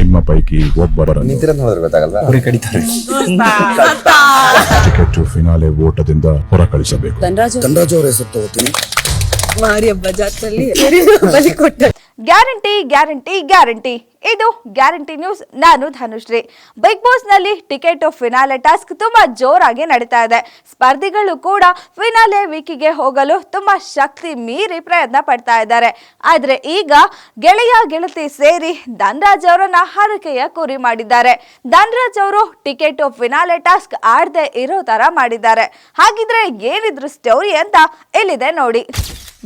ನಿಮ್ಮ ಪೈಕಿ ಒಬ್ಬರನ್ನು ನಿಂತಿರೋದು ನೋಡಿದ್ರೆ ಗೊತ್ತಾಗಲ್ವಾ ಅವ್ರಿಗೆ ಕಡಿತಾರೆ. ಟಿಕೆಟ್ ಟು ಫಿನಾಲೆ ಓಟದಿಂದ ಹೊರಕಳಿಸಬೇಕು. ಧನರಾಜ್ ಅವರ ಹೆಸರು ತಗೋತೀನಿ. ಮಾರಿ ಹಬ್ಬ ಜಾತ್ರೆಯಲ್ಲಿ ಬಲಿ ಕೊಟ್ಟ. Guarantee guarantee guarantee. ಇದು ಗ್ಯಾರಂಟಿ ನ್ಯೂಸ್. ನಾನು ಧನುಶ್ರೀ. ಬಿಗ್ ಬಾಸ್ ನಲ್ಲಿ ಟಿಕೆಟ್ ಫಿನಾಲೆ ಟಾಸ್ಕ್ ತುಂಬಾ ಜೋರಾಗಿ ನಡೀತಾ ಇದೆ. ಸ್ಪರ್ಧಿಗಳು ಕೂಡ ಫಿನಾಲೆ ವೀಕಿಗೆ ಹೋಗಲು ತುಂಬಾ ಶಕ್ತಿ ಮೀರಿ ಪ್ರಯತ್ನ ಪಡ್ತಾ ಇದ್ದಾರೆ. ಆದ್ರೆ ಈಗ ಗೆಳೆಯ ಗೆಳತಿ ಸೇರಿ ಧನರಾಜ್ ಅವರನ್ನ ಹರಕೆಯ ಕುರಿ ಮಾಡಿದ್ದಾರೆ. ಧನರಾಜ್ ಅವರು ಟಿಕೆಟ್ ಫಿನಾಲೆ ಟಾಸ್ಕ್ ಆಡದೆ ಇರೋ ತರ ಮಾಡಿದ್ದಾರೆ. ಹಾಗಿದ್ರೆ ಏನಿದ್ರು ಸ್ಟೋರಿ ಅಂತ ಇಲ್ಲಿದೆ ನೋಡಿ.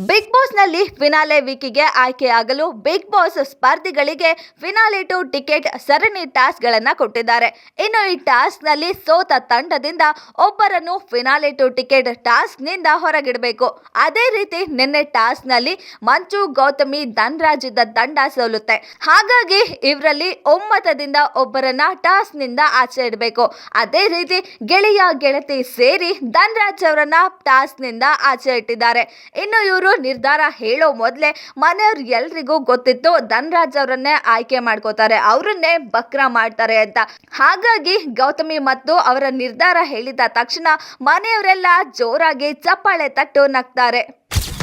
ಬಿಗ್ ಬಾಸ್ ನಲ್ಲಿ ಫಿನಾಲೆ ವೀಕಿಗೆ ಆಯ್ಕೆಯಾಗಲು ಬಿಗ್ ಬಾಸ್ ಸ್ಪರ್ಧಿಗಳಿಗೆ ಫಿನಾಲೆ ಟು ಟಿಕೆಟ್ ಸರಣಿ ಟಾಸ್ಕ್ ಗಳನ್ನ ಕೊಟ್ಟಿದ್ದಾರೆ. ಇನ್ನು ಈ ಟಾಸ್ಕ್ ನಲ್ಲಿ ಸೋತ ತಂಡದಿಂದ ಒಬ್ಬರನ್ನು ಫಿನಾಲೆ ಟು ಟಿಕೆಟ್ ಟಾಸ್ಕ್ ನಿಂದ ಹೊರಗಿಡಬೇಕು. ಅದೇ ರೀತಿ ನಿನ್ನೆ ಟಾಸ್ಕ್ ನಲ್ಲಿ ಮಂಜು, ಗೌತಮಿ, ಧನರಾಜ್ ಇದ್ದ ತಂಡ ಸೋಲುತ್ತೆ. ಹಾಗಾಗಿ ಇವರಲ್ಲಿ ಒಮ್ಮತದಿಂದ ಒಬ್ಬರನ್ನ ಟಾಸ್ಕ್ ನಿಂದ ಆಚೆ ಇಡಬೇಕು. ಅದೇ ರೀತಿ ಗೆಳೆಯ ಗೆಳತಿ ಸೇರಿ ಧನರಾಜ್ ಅವರನ್ನ ಟಾಸ್ಕ್ ನಿಂದ ಆಚೆ ಇಟ್ಟಿದ್ದಾರೆ. ಇನ್ನು ಇವರು ನಿರ್ಧಾರ ಹೇಳೋ ಮೊದಲೇ ಮನೆಯವ್ರ ಎಲ್ರಿಗೂ ಗೊತ್ತಿತ್ತು ಧನರಾಜ್ ಅವರನ್ನೇ ಆಯ್ಕೆ ಮಾಡ್ಕೋತಾರೆ, ಅವರನ್ನೇ ಬಕ್ರ ಮಾಡ್ತಾರೆ ಅಂತ. ಹಾಗಾಗಿ ಗೌತಮಿ ಮತ್ತು ಅವರ ನಿರ್ಧಾರ ಹೇಳಿದ ತಕ್ಷಣ ಮನೆಯವರೆಲ್ಲ ಜೋರಾಗಿ ಚಪ್ಪಾಳೆ ತಟ್ಟು ನಗ್ತಾರೆ.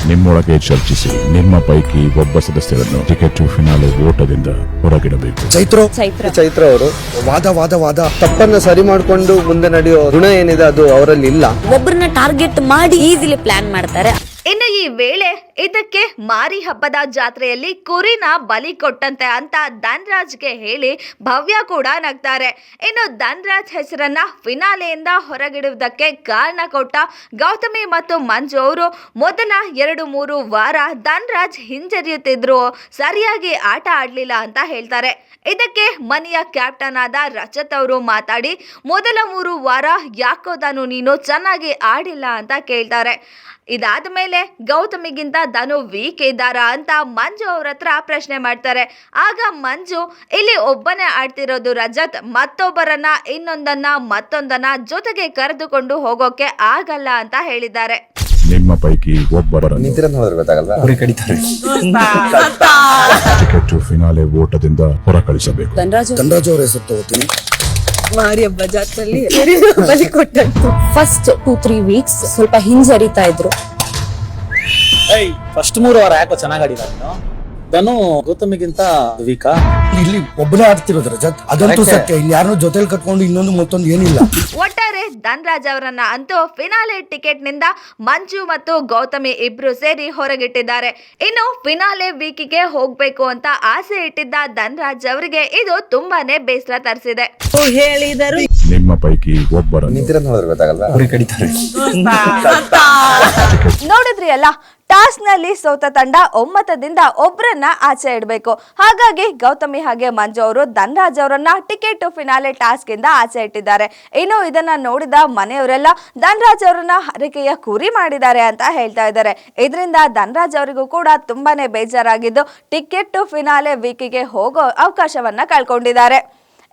ನಿಮ್ಮೊಳಗೆ ಚರ್ಚಿಸಿ ನಿಮ್ಮ ಪೈಕಿ ಒಬ್ಬ ಸದಸ್ಯರನ್ನು ಟಿಕೆಟ್ ಟು ಫಿನಾಲೆ ಓಟದಿಂದ ಹೊರಗಿಡಬೇಕು. ಚೈತ್ರ ಅವರು ವಾದ ತಪ್ಪನ್ನ ಸರಿ ಮಾಡ್ಕೊಂಡು ಮುಂದೆ ನಡೆಯೋ ಗುಣ ಏನಿದೆ ಅದು ಅವರಲ್ಲಿ ಇಲ್ಲ. ಒಬ್ಬರನ್ನ ಟಾರ್ಗೆಟ್ ಮಾಡಿ ಈಸಿಲಿ ಪ್ಲಾನ್ ಮಾಡ್ತಾರೆ. ಇನ್ನು ಈ ವೇಳೆ ಇದಕ್ಕೆ ಮಾರಿ ಹಬ್ಬದ ಜಾತ್ರೆಯಲ್ಲಿ ಕುರಿನ ಬಲಿ ಕೊಟ್ಟಂತೆ ಅಂತ ಧನರಾಜ್ಗೆ ಹೇಳಿ ಭವ್ಯ ಕೂಡ ನಗ್ತಾರೆ. ಇನ್ನು ಧನರಾಜ್ ಹೆಸರನ್ನ ಫಿನಾಲೆಯಿಂದ ಹೊರಗಿಡುವುದಕ್ಕೆ ಕಾರಣ ಕೊಟ್ಟ ಗೌತಮಿ ಮತ್ತು ಮಂಜು ಅವರು ಮೊದಲ 2-3 ವಾರ ಧನರಾಜ್ ಹಿಂಜರಿಯುತ್ತಿದ್ರು, ಸರಿಯಾಗಿ ಆಟ ಆಡ್ಲಿಲ್ಲ ಅಂತ ಹೇಳ್ತಾರೆ. ಇದಕ್ಕೆ ಮನೆಯ ಕ್ಯಾಪ್ಟನ್ ಆದ ರಜತ್ ಅವರು ಮಾತಾಡಿ ಮೊದಲ 3 ವಾರ ಯಾಕೋ ಧನು ನೀನು ಚೆನ್ನಾಗಿ ಆಡಿಲ್ಲ ಅಂತ ಕೇಳ್ತಾರೆ. ಇದಾದ ಮೇಲೆ ಗೌತಮಿಗಿಂತ ಧನು ವೀಕ್ ಇದ್ದಾರಾ ಅಂತ ಮಂಜು ಅವ್ರ ಹತ್ರ ಪ್ರಶ್ನೆ ಮಾಡ್ತಾರೆ. ಆಗ ಮಂಜು ಇಲ್ಲಿ ಒಬ್ಬನೇ ಆಡ್ತಿರೋದು ರಜತ್, ಮತ್ತೊಬ್ಬರನ್ನ ಮತ್ತೊಂದನ್ನ ಜೊತೆಗೆ ಕರೆದುಕೊಂಡು ಹೋಗೋಕೆ ಆಗಲ್ಲ ಅಂತ ಹೇಳಿದ್ದಾರೆ. ನಿಮ್ಮ ಪೈಕಿ ಒಬ್ಬರನ್ನು ನಿಂತಿರೋದು ನೋಡಿದ್ರೆ ಗೊತ್ತಾಗಲ್ವಾ ಅವ್ರಿಗೆ ಕಡಿತಾರೆ. ಟಿಕೆಟ್ ಟು ಫಿನಾಲೆ ಓಟದಿಂದ ಹೊರಕಳಿಸಬೇಕು. ಧನರಾಜ್ ಅವರ ಹೆಸರು ತಗೋತೀನಿ. ಮಾರಿ ಹಬ್ಬ ಜಾತ್ರೆಯಲ್ಲಿ ಬಲಿ ಕೊಟ್ಟಂತು. ಫಸ್ಟ್ 2-3 ವೀಕ್ಸ್ ಸ್ವಲ್ಪ ಹಿಂಜರಿತಾ ಇದ್ರು. ಫಸ್ಟ್ 3 ವಾರ ಯಾಕೋ ಚೆನ್ನಾಗಿ ಆಡಿಲ್ಲ ನೀನು. ಧನು ಗೌತಮಿಗಿಂತ ವೀಕಾ? ಇಲ್ಲಿ ಒಬ್ಬನೇ ಆಡ್ತಿರೋದು ರಜತ್, ಅದಂತೂ ಸತ್ಯ. ಇಲ್ಲಿ ಯಾರನ್ನೂ ಜೊತೆಲಿ ಕಟ್ಕೊಂಡು ಇನ್ನೊಂದು ಮತ್ತೊಂದು ಏನಿಲ್ಲ. ಒಟ್ಟಾರೆ ಧನರಾಜ್ ಅವರನ್ನ ಅಂತೂ ಫಿನಾಲೆ ಟಿಕೆಟ್ ನಿಂದ ಮಂಜು ಮತ್ತು ಗೌತಮಿ ಇಬ್ರು ಸೇರಿ ಹೊರಗಿಟ್ಟಿದ್ದಾರೆ. ಇನ್ನು ಫಿನಾಲೆ ವೀಕಿಗೆ ಹೋಗ್ಬೇಕು ಅಂತ ಆಸೆ ಇಟ್ಟಿದ್ದ ಧನರಾಜ್ ಅವರಿಗೆ ಇದು ತುಂಬಾನೇ ಬೇಸರ ತರಿಸಿದೆ. ಹೇಳಿದರು ನಿಮ್ಮ ಪೈಕಿ ಒಬ್ಬರನ್ನು ನಿಂತಿರೋದು ನೋಡಿದ್ರೆ ಗೊತ್ತಾಗಲ್ವಾ ಅವ್ರಿಗೆ ಕಡಿತಾರೆ. ನೋಡಿದ್ರಿ ಅಲ್ಲ, ಟಾಸ್ಕ್ ನಲ್ಲಿ ಸೋತ ತಂಡ ಒಮ್ಮತದಿಂದ ಒಬ್ಬರನ್ನ ಆಚೆ ಇಡಬೇಕು. ಹಾಗಾಗಿ ಗೌತಮಿ ಹಾಗೆ ಮಂಜು ಅವರು ಧನರಾಜ್ ಅವರನ್ನ ಟಿಕೆಟ್ ಫಿನಾಲೆ ಟಾಸ್ಕ್ ಇಂದ ಆಚೆ ಇಟ್ಟಿದ್ದಾರೆ. ಇನ್ನು ಇದನ್ನ ನೋಡಿದ ಮನೆಯವರೆಲ್ಲ ಧನರಾಜ್ ಅವರನ್ನ ಹರಕೆಯ ಕುರಿ ಮಾಡಿದ್ದಾರೆ ಅಂತ ಹೇಳ್ತಾ ಇದ್ದಾರೆ. ಇದರಿಂದ ಧನರಾಜ್ ಅವರಿಗೂ ಕೂಡ ತುಂಬಾನೇ ಬೇಜಾರಾಗಿದ್ದು ಟಿಕೆಟ್ ಫಿನಾಲೆ ವೀಕಿಗೆ ಹೋಗೋ ಅವಕಾಶವನ್ನ ಕಳ್ಕೊಂಡಿದ್ದಾರೆ.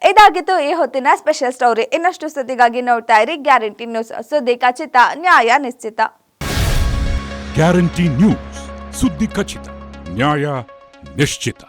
ಇದಾಗಿತ್ತು ಈ ಹೊತ್ತಿನ ಸ್ಪೆಷಲ್ ಸ್ಟೋರಿ. ಇನ್ನಷ್ಟು ಸುದ್ದಿಗಾಗಿ ನೋಡ್ತಾ ಇರಿ ಗ್ಯಾರಂಟಿ ನ್ಯೂಸ್. ಸುದ್ದಿ ಖಚಿತ, ನ್ಯಾಯ ನಿಶ್ಚಿತ. ಗ್ಯಾರಂಟಿ ನ್ಯೂಸ್, ಸುದ್ದಿ ಖಚಿತ, ನ್ಯಾಯ ನಿಶ್ಚಿತ.